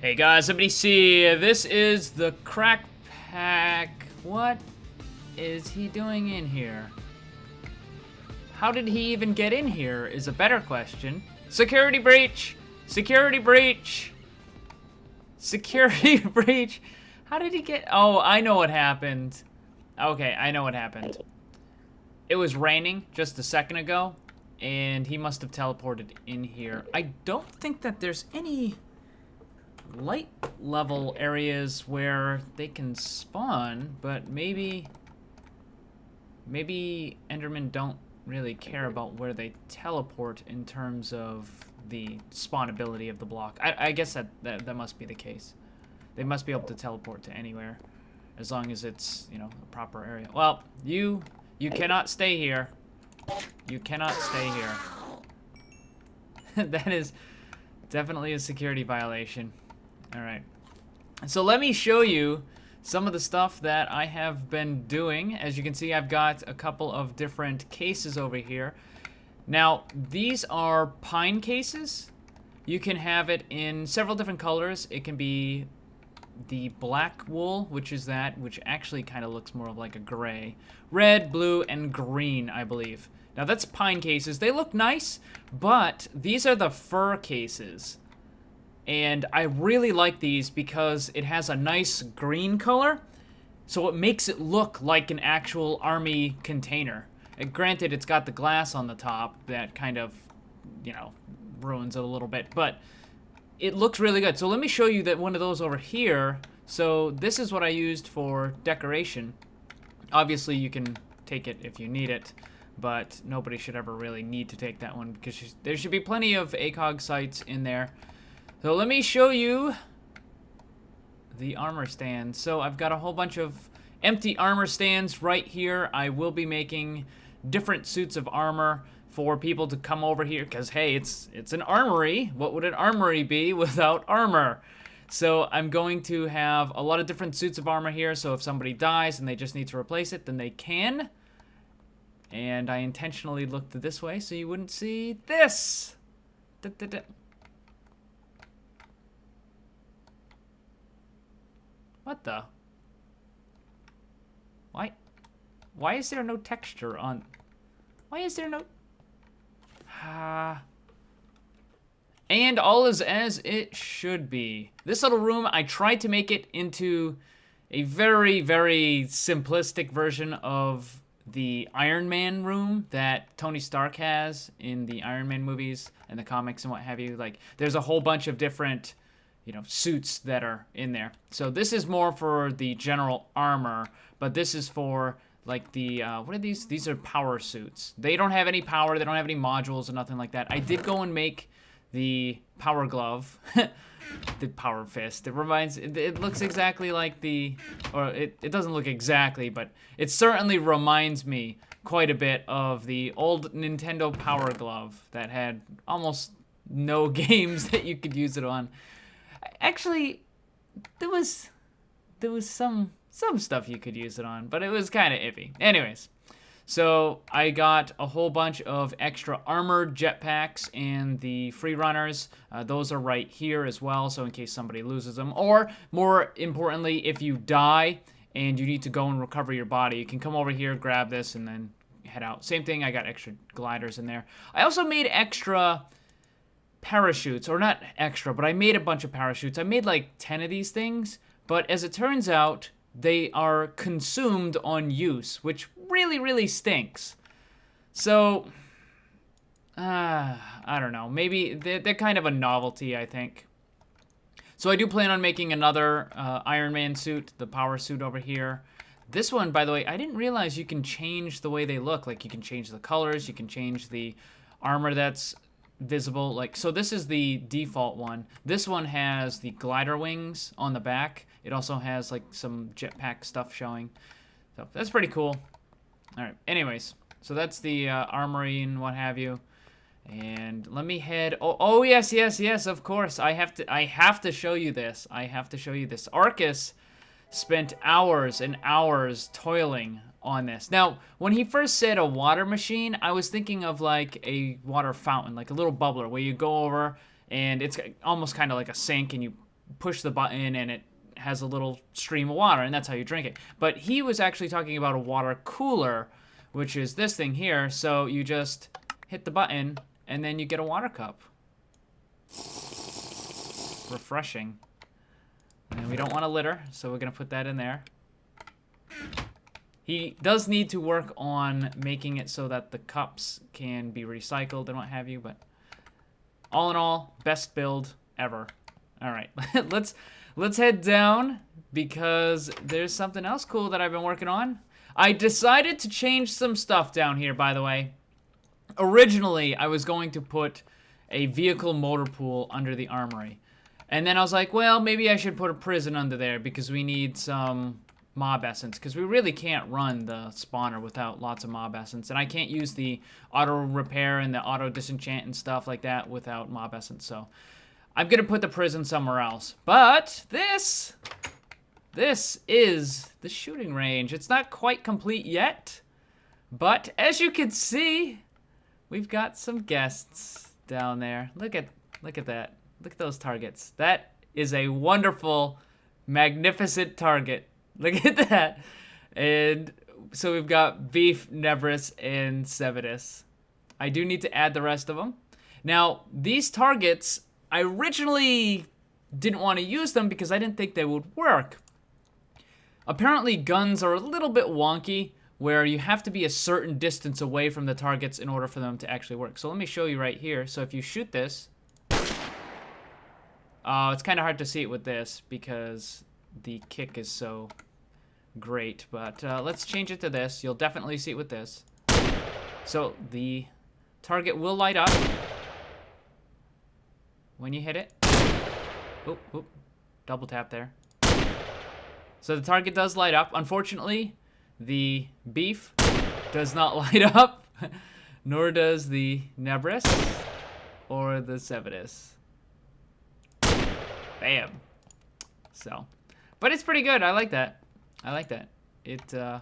Hey guys, somebody see, this is the crack pack. What is he doing in here? How did he even get in here is a better question. Security breach! Security breach! Security breach! How did he get, oh, I know what happened. Okay, I know what happened. It was raining just a second ago, and he must have teleported in here. I don't think that there's any light level areas where they can spawn, but maybe Endermen don't really care about where they teleport in terms of the spawnability of the block. I guess that must be the case. They must be able to teleport to anywhere as long as it's, you know, a proper area. Well, you cannot stay here. You cannot stay here. That is definitely a security violation. Alright, so let me show you some of the stuff that I have been doing. As you can see, I've got a couple of different cases over here. Now, these are pine cases. You can have it in several different colors. It can be the black wool, which actually kind of looks more of like a gray. Red, blue, and green, I believe. Now, that's pine cases. They look nice, but these are the fur cases. And I really like these because it has a nice green color, so it makes it look like an actual army container. And granted, it's got the glass on the top that kind of, you know, ruins it a little bit, but it looks really good. So let me show you that one of those over here. So this is what I used for decoration. Obviously, you can take it if you need it, but nobody should ever really need to take that one because there should be plenty of ACOG sites in there. So let me show you the armor stand. So I've got a whole bunch of empty armor stands right here. I will be making different suits of armor for people to come over here because, hey, it's an armory. What would an armory be without armor? So I'm going to have a lot of different suits of armor here, so if somebody dies and they just need to replace it, then they can. And I intentionally looked this way so you wouldn't see this. What the? Why is there no texture on? Why is there no? And all is as it should be. This little room, I tried to make it into a very, very simplistic version of the Iron Man room that Tony Stark has in the Iron Man movies and the comics and what have you. Like, there's a whole bunch of different, you know, suits that are in there. So this is more for the general armor, but this is for like the, what are these? These are power suits. They don't have any power, they don't have any modules or nothing like that. I did go and make the power glove, the power fist. It looks exactly like it doesn't look exactly, but it certainly reminds me quite a bit of the old Nintendo Power Glove that had almost no games that you could use it on. Actually, there was some stuff you could use it on, but it was kind of iffy. Anyways, so I got a whole bunch of extra armored jetpacks and the free runners. Those are right here as well, so in case somebody loses them, or more importantly, if you die and you need to go and recover your body, you can come over here, grab this, and then head out. Same thing, I got extra gliders in there. I also made extra parachutes, or not extra, but I made a bunch of parachutes. I made like 10 of these things, but as it turns out, they are consumed on use, which really, really stinks. So, I don't know. Maybe they're kind of a novelty, I think. So I do plan on making another Iron Man suit, the power suit over here. This one, by the way, I didn't realize you can change the way they look. Like, you can change the colors, you can change the armor that's visible. Like, so this is the default one. This one has the glider wings on the back. It also has like some jetpack stuff showing. So that's pretty cool. All right, anyways, so that's the armory and what have you. And let me head, oh yes, of course. I have to show you this. Arcus spent hours and hours toiling on this. Now, when he first said a water machine, I was thinking of like a water fountain, like a little bubbler where you go over and it's almost kind of like a sink and you push the button and it has a little stream of water, and that's how you drink it. But he was actually talking about a water cooler, which is this thing here. So you just hit the button, and then you get a water cup. Refreshing. And we don't want to litter, so we're going to put that in there. He does need to work on making it so that the cups can be recycled and what have you, but all in all, best build ever. All right, let's head down because there's something else cool that I've been working on. I decided to change some stuff down here, by the way. Originally, I was going to put a vehicle motor pool under the armory. And then I was like, well, maybe I should put a prison under there because we need some mob essence, because we really can't run the spawner without lots of mob essence, and I can't use the auto repair and the auto disenchant and stuff like that without mob essence, so I'm gonna put the prison somewhere else. But this is the shooting range. It's not quite complete yet, but as you can see, we've got some guests down there. Look at that. Look at those targets. That is a wonderful, magnificent target. Look at that. And so we've got Beef, Nebris, and Sevidus. I do need to add the rest of them. Now, these targets, I originally didn't want to use them because I didn't think they would work. Apparently, guns are a little bit wonky, where you have to be a certain distance away from the targets in order for them to actually work. So let me show you right here. So if you shoot this, it's kind of hard to see it with this because the kick is so great, but let's change it to this. You'll definitely see it with this. So the target will light up when you hit it. Oop, oop. Double tap there. So the target does light up. Unfortunately, the Beef does not light up, nor does the Nebris or the Sevidus. Bam. So, but it's pretty good. I like that. I like that. The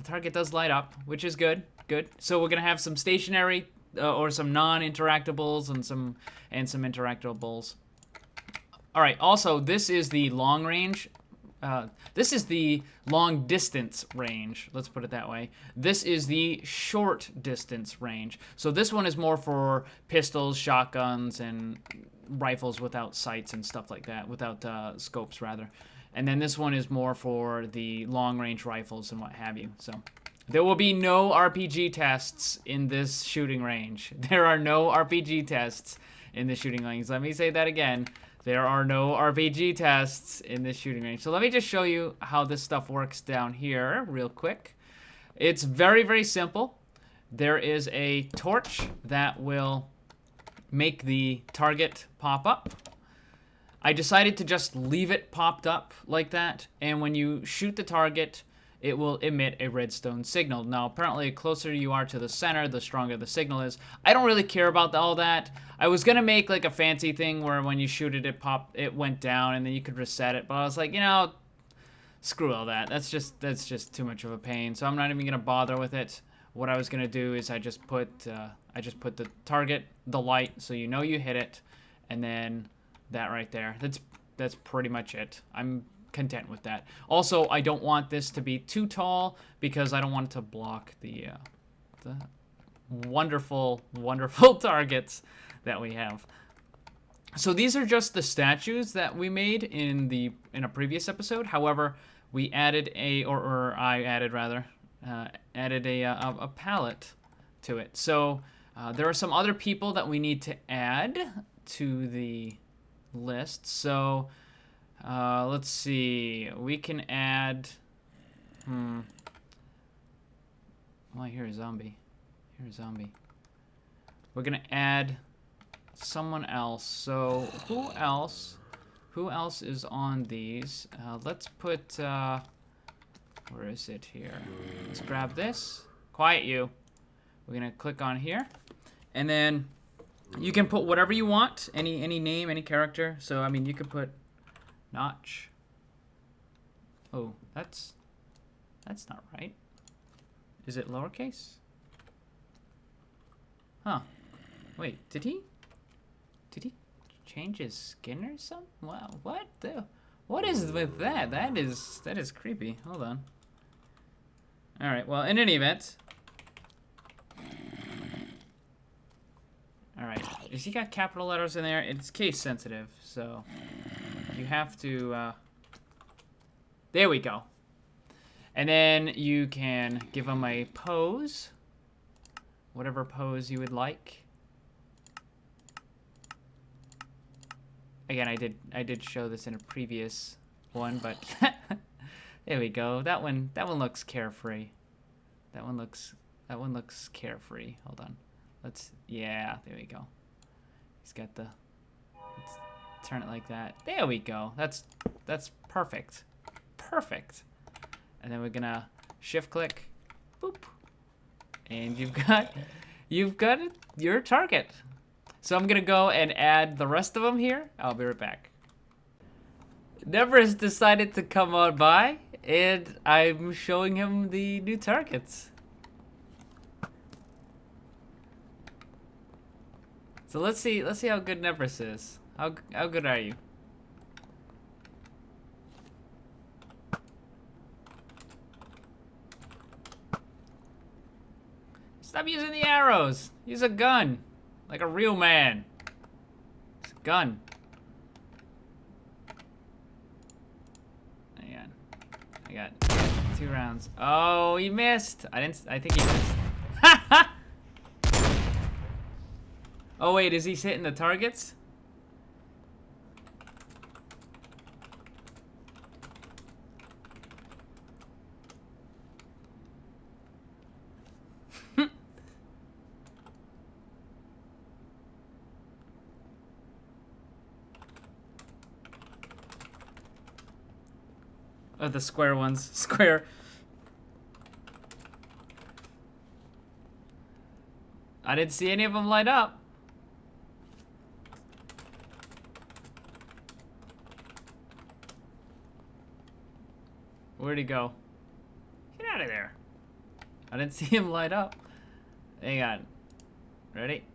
target does light up, which is good. Good. So we're gonna have some stationary or some non-interactables and some interactables. All right. Also, this is the long range. This is the long distance range. Let's put it that way. This is the short distance range. So this one is more for pistols, shotguns, and rifles without sights and stuff like that, without scopes rather. And then this one is more for the long range rifles and what have you. So there will be no RPG tests in this shooting range. There are no RPG tests in the shooting range. Let me say that again. There are no RPG tests in this shooting range. So let me just show you how this stuff works down here real quick. It's very, very simple. There is a torch that will make the target pop up. I decided to just leave it popped up like that, and when you shoot the target, it will emit a redstone signal. Now, apparently, the closer you are to the center, the stronger the signal is. I don't really care about all that. I was gonna make like a fancy thing where when you shoot it, it went down, and then you could reset it. But I was like, you know, screw all that. That's just too much of a pain. So I'm not even gonna bother with it. What I was gonna do is I just put the target, the light, so you know you hit it, and then that right there. That's pretty much it. I'm content with that. Also, I don't want this to be too tall because I don't want it to block the wonderful, wonderful targets that we have. So these are just the statues that we made in a previous episode. However, we added I added rather a palette to it. So there are some other people that we need to add to the list. So let's see. We can add. Oh, I hear a zombie. We're gonna add someone else. So who else is on these? Let's put. Where is it here? Let's grab this. Quiet you. We're gonna click on here, and then you can put whatever you want. Any name, any character. So I mean, you could put Notch. Oh, that's not right. Is it lowercase? Huh. Wait, did he? change his skin or something? Wow, what the? What is with that? That is creepy. Hold on. All right. Well, in any event. All right. Has he got capital letters in there? It's case sensitive, so you have to. There we go. And then you can give him a pose, whatever pose you would like. Again, I did show this in a previous one, but there we go. That one looks carefree. That one looks carefree. Hold on. Yeah, there we go. He's got let's turn it like that. There we go. That's perfect. Perfect. And then we're gonna shift click, boop, and you've got your target. So I'm gonna go and add the rest of them here. I'll be right back. Never's decided to come on by, and I'm showing him the new targets. So let's see how good Never's is. How good are you? Stop using the arrows. Use a gun. Like a real man. It's a gun. Hang on. I got 2 rounds. Oh, he missed. I think he missed. Oh wait, is he hitting the targets? Oh, the square ones. Square. I didn't see any of them light up. Where'd he go? Get out of there. I didn't see him light up. Hang on. Ready?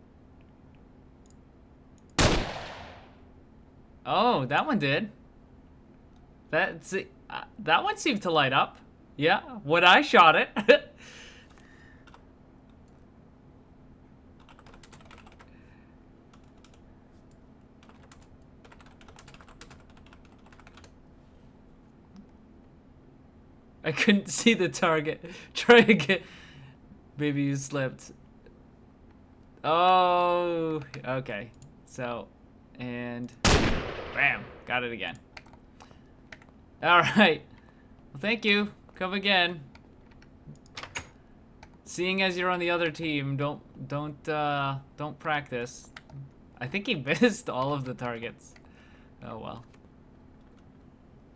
Oh, that one did. That one seemed to light up. Yeah, when I shot it. I couldn't see the target. Try again. Maybe you slipped. Oh, okay. So, and bam, got it again. All right. Well, thank you. Come again. Seeing as you're on the other team, don't practice. I think he missed all of the targets. Oh well.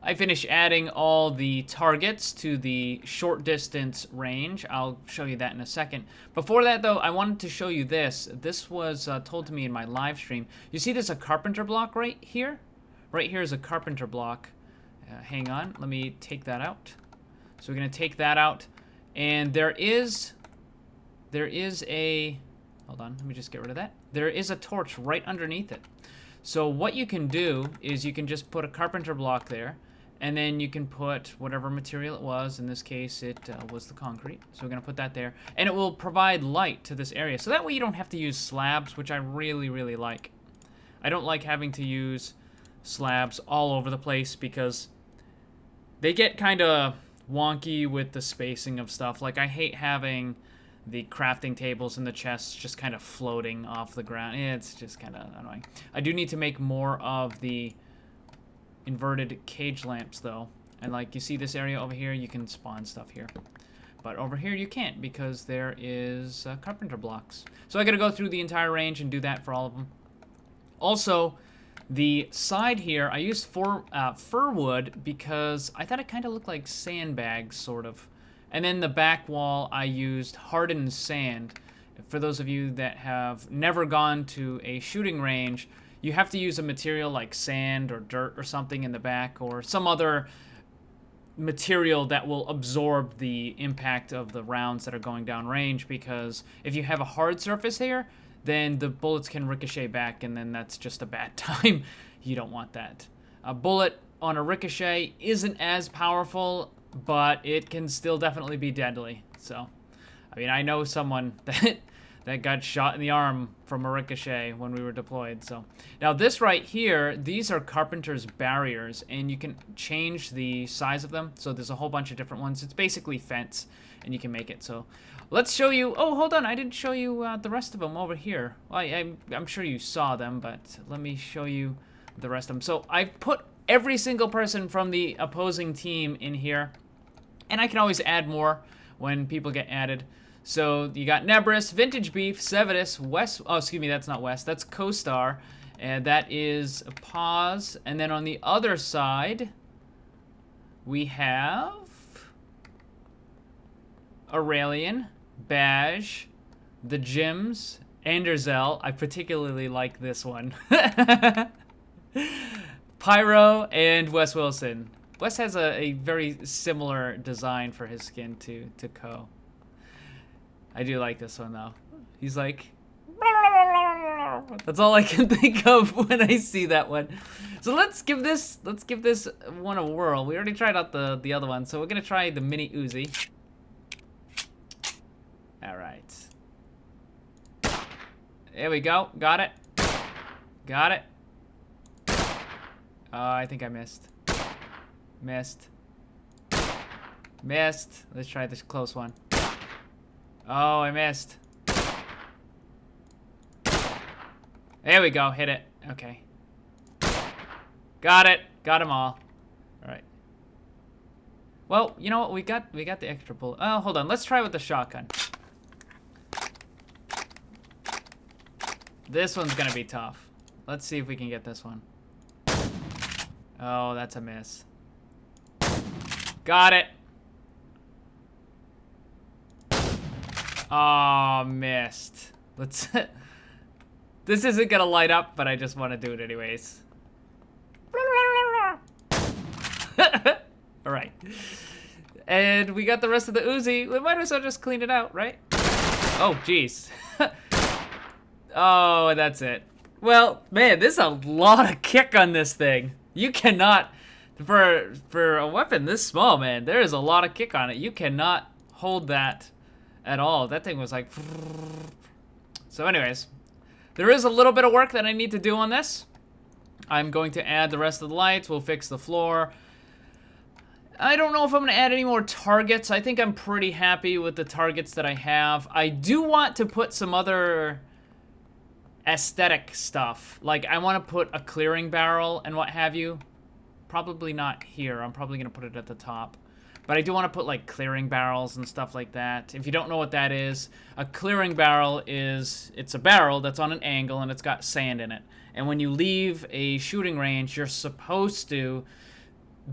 I finished adding all the targets to the short distance range. I'll show you that in a second. Before that though, I wanted to show you this. This was told to me in my live stream. You see there's a carpenter block right here? Right here is a carpenter block. Hang on, let me take that out. So we're gonna take that out, and there is a, hold on, let me just get rid of that. There is a torch right underneath it. So what you can do is you can just put a carpenter block there, and then you can put whatever material it was. In this case, it was the concrete. So we're gonna put that there, and it will provide light to this area. So that way you don't have to use slabs, which I really, really like. I don't like having to use slabs all over the place because they get kind of wonky with the spacing of stuff. Like, I hate having the crafting tables and the chests just kind of floating off the ground. It's just kind of annoying. I do need to make more of the inverted cage lamps, though. And, like, you see this area over here? You can spawn stuff here. But over here you can't because there is carpenter blocks. So I got to go through the entire range and do that for all of them. Also, the side here, I used fir wood because I thought it kind of looked like sandbags, sort of. And then the back wall, I used hardened sand. For those of you that have never gone to a shooting range, you have to use a material like sand or dirt or something in the back, or some other material that will absorb the impact of the rounds that are going down range, because if you have a hard surface here, then the bullets can ricochet back, and then that's just a bad time. You don't want that. A bullet on a ricochet isn't as powerful, but it can still definitely be deadly. So, I mean, I know someone that got shot in the arm from a ricochet when we were deployed. So now this right here, these are carpenters barriers, and you can change the size of them. So there's a whole bunch of different ones. It's basically fence, and you can make it. So let's show you. Oh, hold on, I didn't show you the rest of them over here. Well, I'm sure you saw them, but let me show you the rest of them. So I've put every single person from the opposing team in here, and I can always add more when people get added. So you got Nebris, Vintage Beef, Sevidus, West. Oh, excuse me, that's not West. That's Co-Star, and that is Pause. And then on the other side, we have Aurelian, Badge, the Gyms, Anderzel. I particularly like this one. Pyro and Wes Wilson. Wes has a very similar design for his skin to Co. I do like this one though. He's like, that's all I can think of when I see that one. So let's give this one a whirl. We already tried out the other one, so we're gonna try the mini Uzi. All right. There we go. Got it. Got it. I think I missed. Missed. Missed. Let's try this close one. Oh, I missed. There we go. Hit it. Okay. Got it. Got them all. All right. Well, you know what? We got the extra bullet. Oh, hold on. Let's try with the shotgun. This one's gonna be tough. Let's see if we can get this one. Oh, that's a miss. Got it. Oh, missed. Let's... This isn't gonna light up, but I just want to do it anyways. Alright. And we got the rest of the Uzi. We might as well just clean it out, right? Oh, jeez. Oh, that's it. Well, man, there's a lot of kick on this thing. You cannot... For a weapon this small, man, there is a lot of kick on it. You cannot hold that at all. That thing was like... So anyways, there is a little bit of work that I need to do on this. I'm going to add the rest of the lights. We'll fix the floor. I don't know if I'm going to add any more targets. I think I'm pretty happy with the targets that I have. I do want to put some other aesthetic stuff. Like, I want to put a clearing barrel and what have you. Probably not here. I'm probably going to put it at the top. But I do want to put, like, clearing barrels and stuff like that. If you don't know what that is, a clearing barrel is... It's a barrel that's on an angle and it's got sand in it. And when you leave a shooting range, you're supposed to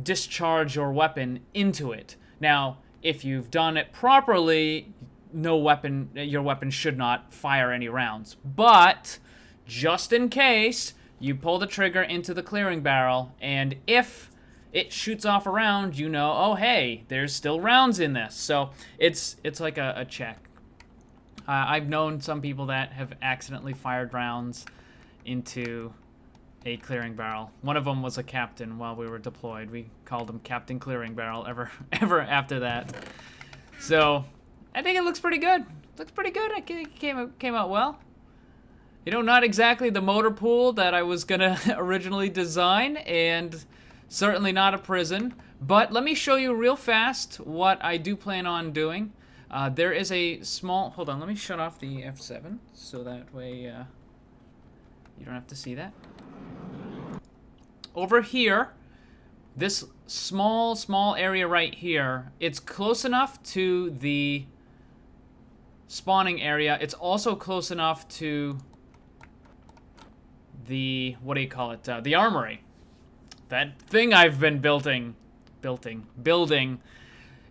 discharge your weapon into it. Now, if you've done it properly, your weapon should not fire any rounds. But, just in case, you pull the trigger into the clearing barrel, and if it shoots off a round, you know, oh hey, there's still rounds in this. So it's like a check. I've known some people that have accidentally fired rounds into a clearing barrel. One of them was a captain while we were deployed. We called him Captain Clearing Barrel ever after that. So I think it looks pretty good. Looks pretty good. I think it came out well. You know, not exactly the motor pool that I was gonna originally design, and certainly not a prison, but let me show you real fast what I do plan on doing. There is a small, hold on, let me shut off the F7 so that way you don't have to see that. Over here, this small area right here, it's close enough to the spawning area. It's also close enough to the, what do you call it, the armory. That thing I've been building.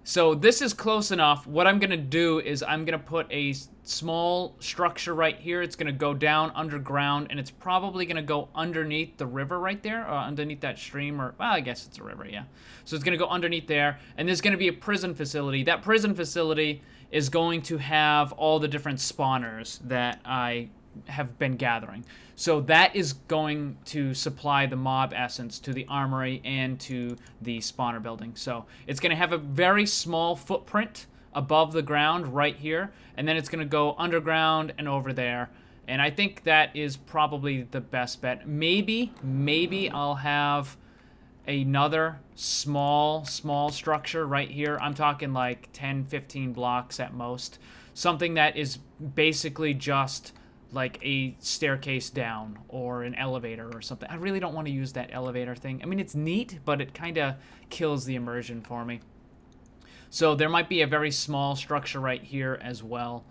So this is close enough. What I'm gonna do is I'm gonna put a small structure right here. It's gonna go down underground, and it's probably gonna go underneath the river right there, or underneath that stream, or, well, I guess it's a river, yeah. So it's gonna go underneath there, and there's gonna be a prison facility. That prison facility is going to have all the different spawners that I have been gathering. So that is going to supply the mob essence to the armory and to the spawner building. So it's going to have a very small footprint above the ground right here, and then it's going to go underground and over there. And I think that is probably the best bet. Maybe I'll have another small structure right here. I'm talking like 10, 15 blocks at most. Something that is basically just like a staircase down or an elevator or something. I really don't want to use that elevator thing. I mean, it's neat, but it kind of kills the immersion for me. So there might be a very small structure right here as well,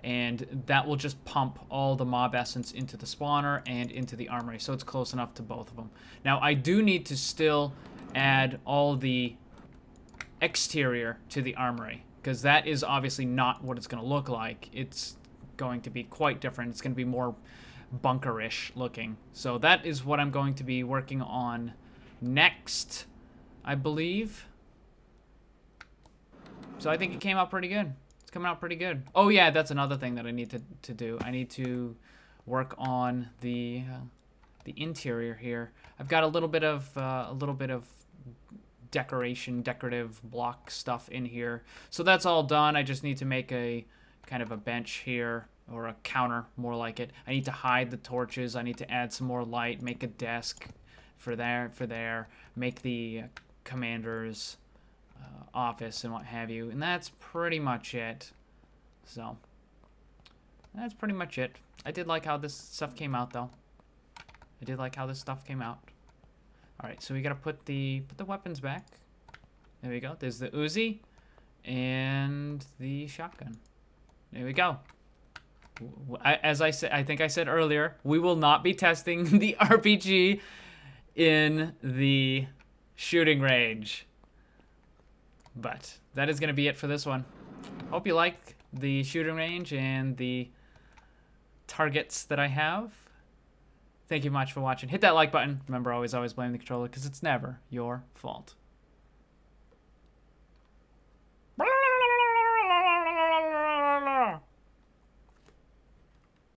and that will just pump all the mob essence into the spawner and into the armory, so it's close enough to both of them. Now, I do need to still add all the exterior to the armory, because that is obviously not what it's going to look like. It's going to be quite different. It's going to be more bunkerish looking. So that is what I'm going to be working on next, I believe. So I think it came out pretty good. It's coming out pretty good. Oh yeah, that's another thing that I need to do. I need to work on the interior here. I've got a little bit of decorative block stuff in here. So that's all done. I just need to make a kind of a bench here, or a counter, more like it. I need to hide the torches. I need to add some more light, make a desk for there, make the commander's office and what have you. And that's pretty much it. So that's pretty much it. I did like how this stuff came out, though. I did like how this stuff came out. All right, so we gotta put the weapons back. There we go. There's the Uzi and the shotgun. There we go. As I said, I think I said earlier, we will not be testing the RPG in the shooting range. But that is going to be it for this one. Hope you like the shooting range and the targets that I have. Thank you much for watching. Hit that like button. Remember, always blame the controller, because it's never your fault.